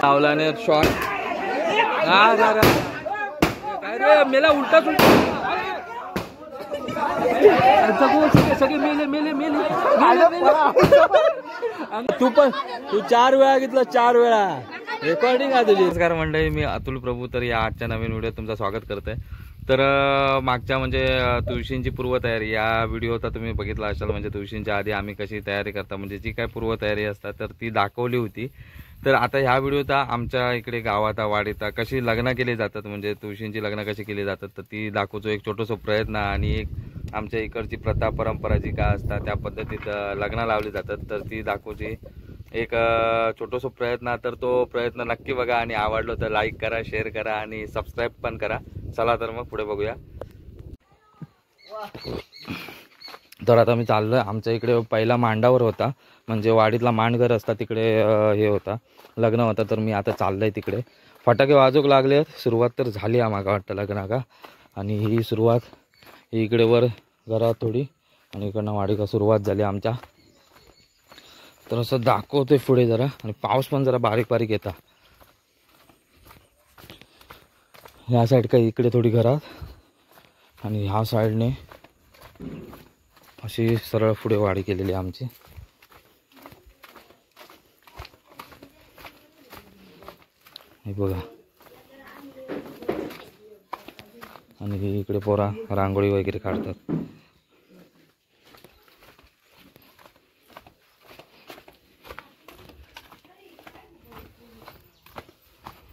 लावलाने shot काय रे मेला उलटा सगळे मेले मेले मेले तू 4 वेळा घेतला 4 वेळा रेकॉर्डिंग आहे तुझी। नमस्कार मंडळी, मी अतुल प्रभू। तर या आजच्या नवीन व्हिडिओत तुमचं स्वागत करतोय। तर मागच्या म्हणजे तुळशींची पूर्वतयारी या व्हिडिओचा तुम्ही बघितला असाल। म्हणजे तुळशींच्या आधी आम्ही कशी तयारी करता, म्हणजे जी काय पूर्वतयारी असतात तर ती दाखवली होती। तर आता ह्या व्हिडिओत आमच्या इकडे गावात वाडीत कशी लग्न केली जातात, म्हणजे तुळशींची लग्न कशी केली जातात तर ती दाखवतो। एक छोटंसं प्रयत्न आणि एक आमच्या इकडची प्रथा परंपरा जी काय असतात त्या पद्धतीत लग्न लावली जातात तर ती दाखवची एक छोटंसं प्रयत्न। तर तो प्रयत्न नक्की बघा आणि आवडलो तर लाईक करा, शेअर करा आणि सबस्क्राईब पण करा। चला तर मग पुढे बघूया। तर आता मी चाललोय आमच्या इकडे पहिला मांडावर होता, म्हणजे वाडीतला मांडघर असता तिकडे हे होता लग्न होता। तर मी आता चाललोय तिकडे। फटाके वाजवू लागले, सुरुवात तर झाली आम्हाला वाटतं लग्न का। आणि ही सुरुवात इकडे वर घरात थोडी आणि इकडनं वाडी का सुरुवात झाली आमच्या। तर असं दाखवतोय पुढे जरा, आणि पाऊस पण जरा बारीक बारीक येता ह्या साईड का इकडे थोडी घरात, आणि ह्या साईडने अशी सरळ पुढे वाडी केलेली आमची। हे बघा, आणि इकडे पोरा रांगोळी वगैरे काढतात।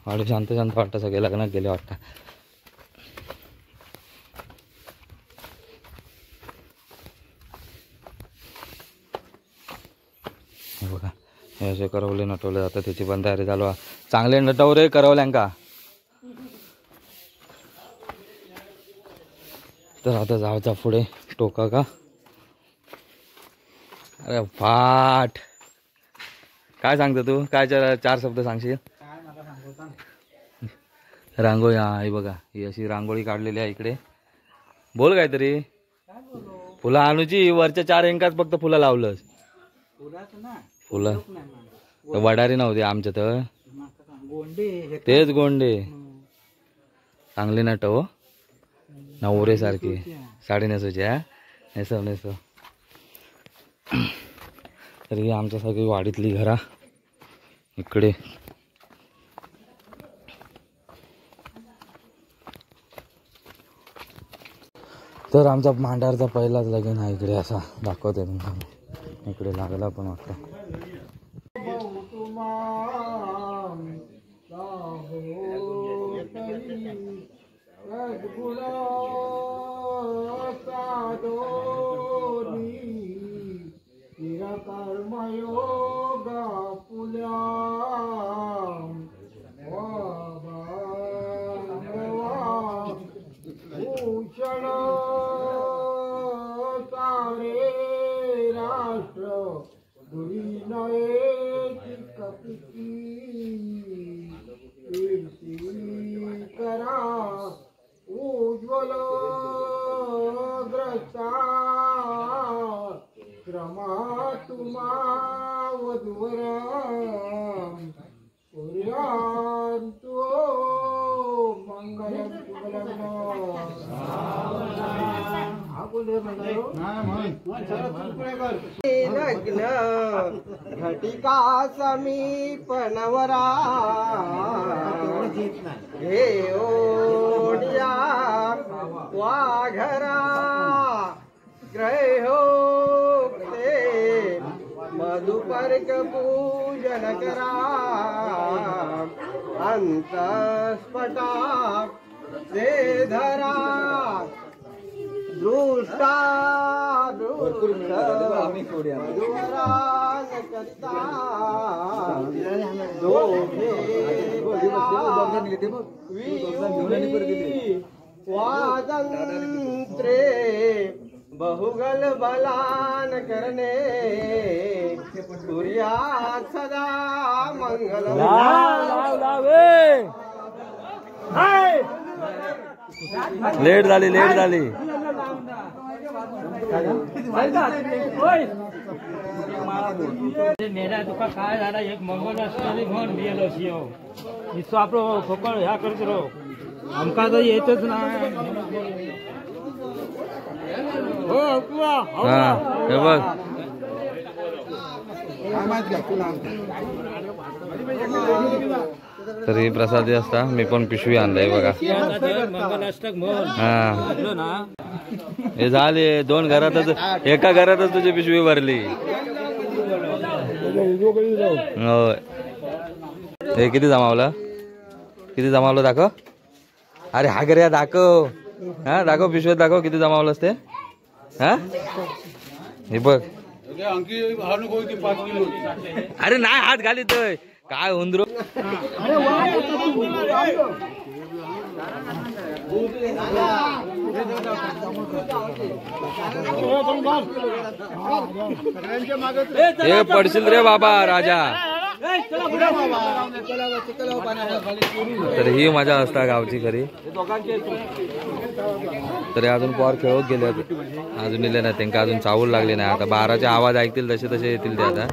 वाडी शांत शांत वाटतं, सगळे लग्नात गेले वाटतं। बघा हे असे करवले नटवले जातात, त्याची पण तयारी चालू आहे। चांगले नटवरे करवल्यांका। तर आता जायचा पुढे टोका का। अरे फाट काय सांगतो तू, काय 4 शब्द सांगशील? रांगोळी, हा हे बघा ही अशी रांगोळी काढलेली आहे इकडे। बोल काहीतरी। फुलं आणूची, वरच्या 4 एंकाच फक्त फुलं लावलंस। फुलं वडारी नव्हती आमच्या तर, तेच गोंडे। चांगली नटव नवरे सारखी, साडी नेसवायची हा, नेसव नेसव। तर ही आमच्या सगळी वाडीतली घरा इकडे। तर आमचा मांडारचा पहिलाच लगीन आहे इकडे, असा दाखवते तुम्हाला। इकडे लागला पण वाटतं। उज्ज्वल ग्रस्ता क्रमा तुम्हा वधुवरा सूर्यांतो मंगलम लग्न घटिका समीपनवरा हे ओडिया वाघरा ग्रहो मधुपर्क पूजन करा अंतस्फटा से धरा दृष्टा वादंत्रे बहुगल बलान करणे सूर्यात सदा मंगल लेट झाली नेला तुका काय झाला एक मंगल असलेली म्हणून गेलो शिव निसो आपलो फोकळ ह्या करत रो आमका तर येतच नाही हो हा हे बघ तरी प्रसादी असता मी पण पिशवी आणलाय बघा मंगलाष्टक म्हण हा ना हे झाले 2 घरातच एका घरातच तुझी पिशवी भरली होय हे किती जमावलं दाखव अरे हा घरी दाखव हा दाखव पिशवीत दाखव किती जमावलंस ते हा हे बघ अरे नाही हात घालितोय काय उंदरो हे पडशील रे बाबा राजा तर ही मजा असता गावची खरी तरी अजून पोर खेळत गेले अजून इले नाही त्यांना अजून चावूल लागले नाही आता 12चे आवाज ऐकतील तसे तसे येतील ते आता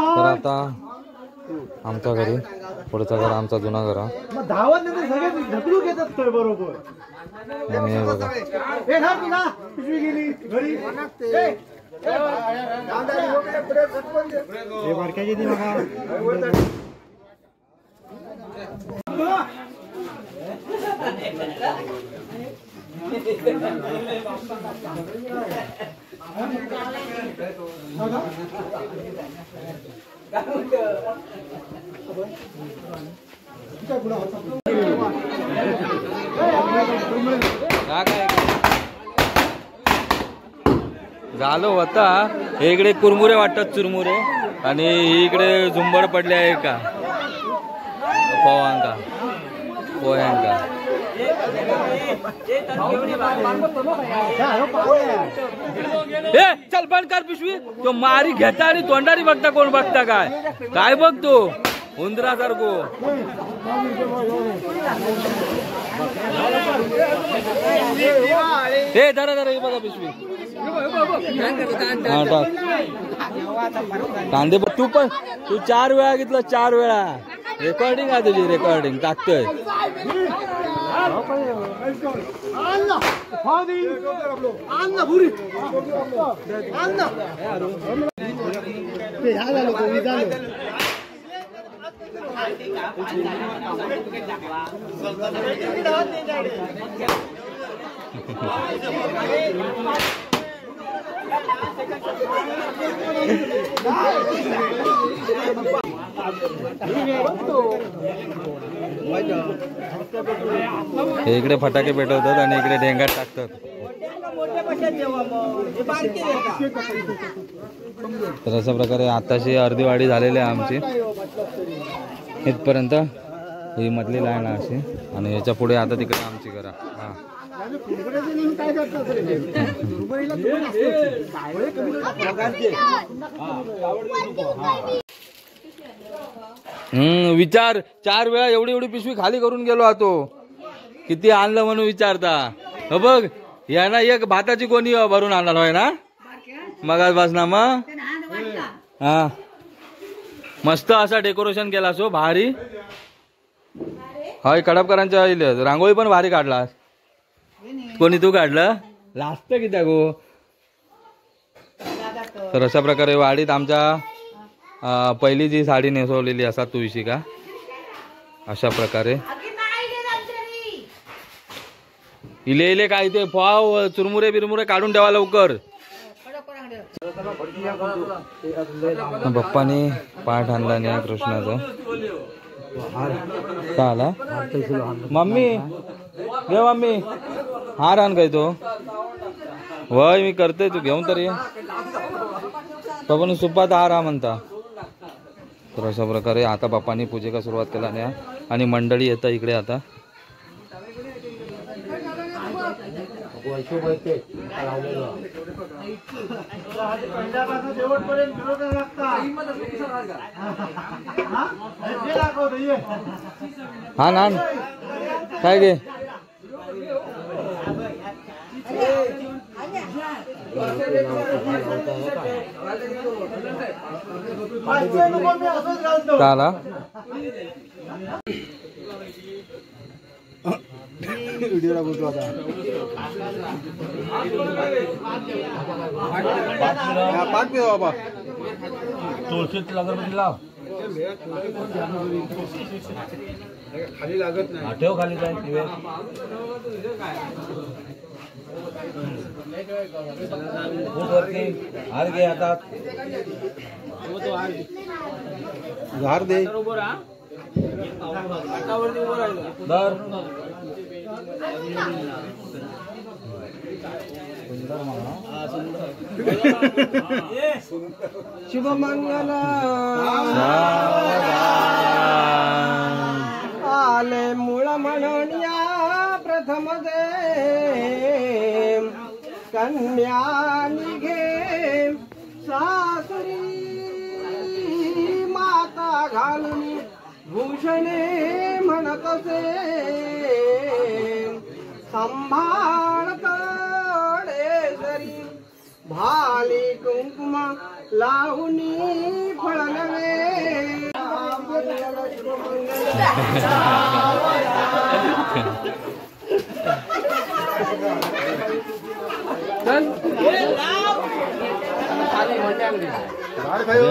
तर आता आमच्या घरी पुढचं घर आमचा जुना घर झालो होता हे इकडे कुरमुरे वाटतात चुरमुरे आणि इकडे झुंबड पडले आहे का पोह्यांका चल बंद कर पिशवी तो मारी घेता आणि तोंडारी बघता कोण बघता काय बघतो उंदरासारखो हे धरा हे बघा पिशवी कांदे तू 4 वेळा घेतला 4 वेळा रेकॉर्डिंग आहे तुझी रेकॉर्डिंग टाकतोय हे इकडे फटाके पेटवतात आणि इकडे ढेंगात टाकतात तर अशा प्रकारे आताशी अर्धी वाडी झालेली आहे आमची इथपर्यंत ही मधली लाईन आहे अशी आणि याच्या पुढे आता तिकडे आमची घरा हा विचार 4 वेळा एवढी पिशवी खाली करून गेलो आतो किती आणलं म्हणून विचारता हो बघ या ना एक भाताची कोणी भरून आणणार होय ना मगाच बस ना मग हा मस्त असा डेकोरेशन केला सो भारी हाय कडपकरांच्या रांगोळी पण भारी काढला कोणी तू काढलं लास्ट किती गो तर अशा प्रकारे वाडीत आमच्या पहिली जी साडी नेसवलेली असा तुळशी का अशा प्रकारे इले काय ते पाव चुरमुरे बिरमुरे काढून ठेवा लवकर बाप्पानी पाठ आणला नाही कृष्णाचा का आला मम्मी घे मम्मी हार आण काय तो वय मी करते तू घेऊन तरी पण सुपात हार हा म्हणता तर अशा प्रकारे आता बाप्पानी पूजेला सुरुवात केला नाही आणि मंडळी येतं इकडे आता हा ना काय घे चाला व्हिडिओला बोलतो आता पाच पिऊ बाबा तुळशीत अगरबत्ती लाव खाली लागत नाही ठेव खाली काय हार घे आता झार दे दर शुभमंगल आले मूळ म्हणून या प्रथम दे कन्या निघे सासरी माता घालून भूषणे म्हणत असे संभाळत जरी भाली कुंकुम लावणी फळनवे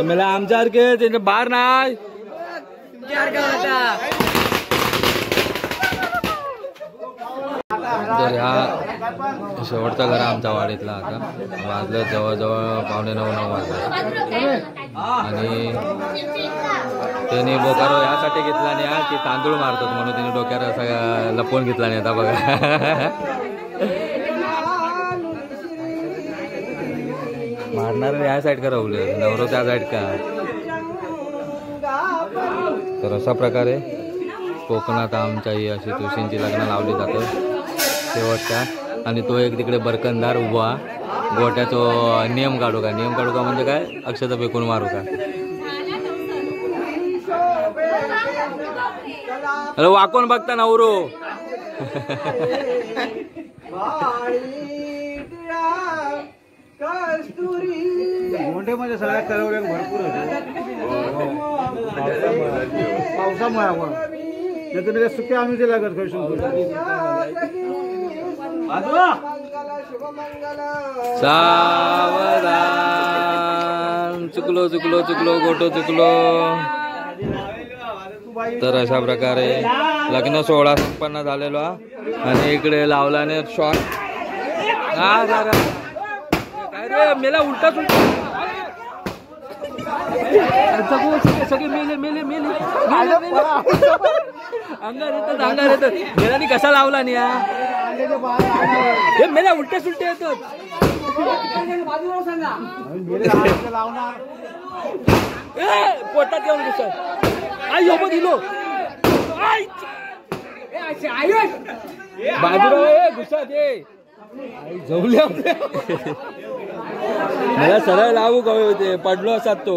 मला आमच्यासारखे त्याच्या बार नाही तर ह्या शेवटचा घर आमच्या वाडीतला आता वाजलं जवळजवळ 8:45-9 वाजले आणि त्यांनी बोकारो यासाठी घेतला नाही की तांदूळ मारतात म्हणून त्यांनी डोक्यावर सगळं लपवून घेतला नाही आता बघा मारणार या साईड का राहुले नवरो त्या साईड का तर अशा प्रकारे कोकणात आमच्या ही अशी तुळशींची लग्न लावली जातं शेवटच्या आणि तो एक तिकडे बरकंदार उभा गोट्याचो नियम काढू का म्हणजे काय अक्षता फेकून मारू का अरे वाकून बघता नवरो गोंठेमध्ये सगळ्यात कलवड्या भरपूर पावसामुळे सुके आम्ही ते लागत सावधान चुकलो गोटो चुकलो तर अशा प्रकारे लग्न सोहळा संपन्न झालेलो आणि इकडे लावल्याने शॉट काय रे मेला उलटा सगळे मेले अंगार येतात मेलानी कसा लावला नाही हे मेला उलटे सुलटे येतात पोटात येऊन कसं आई हो दिलो बाजूला घुसत ये जवल्या मला सरळ लावू कवे होते पडलो असतात तो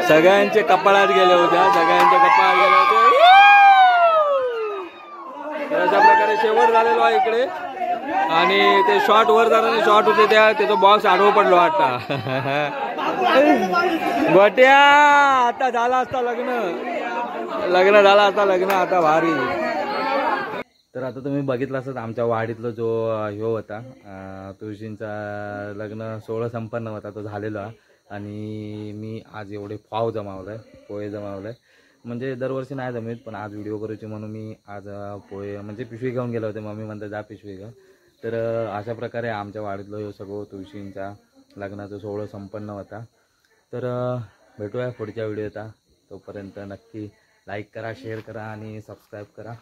सगळ्यांचे कपाळात गेले होत्या अशा प्रकारे शेवट झालेलो आहे इकडे आणि ते शॉट वर जाताना शॉट होते त्या त्याचा बॉक्स आडवं पडलो आता गोट्या आता झाला असता लग्न झाला असता आता भारी तर आता तुम्ही बघितलं असत आमच्या वाडीतला जो ह्यो होता तुळशींचा लग्न सोहळा संपन्न होता तो झालेला आणि मी आज एवढे पाव जमावलाय पोहे जमावलाय म्हणजे दरवर्षी नाही जमीत पण आज व्हिडिओ करायची म्हणून मी आज पोहे म्हणजे पिशवी घेऊन गेले होते मम्मी म्हणते जा पिशवी घेऊन तर अशा प्रकारे आमच्या वाडीतलं ह्यो सगळं तुळशींचा लग्नाचा सोहळा संपन्न होता तर भेटूया पुढच्या व्हिडिओत तोपर्यंत नक्की लाईक करा शेअर करा आणि सबस्क्राईब करा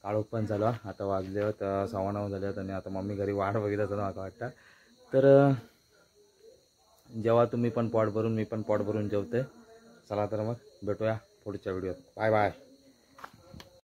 काळोख पण झालो आता वाजले होत 9:15 झाले आणि आता मम्मी घरी वाट बघितलं असं मला वाटतं तर जेव्हा तुम्ही पण पोट भरून मी पण पोट भरून जेवते चला तर मग भेटूया पुढच्या व्हिडिओत बाय बाय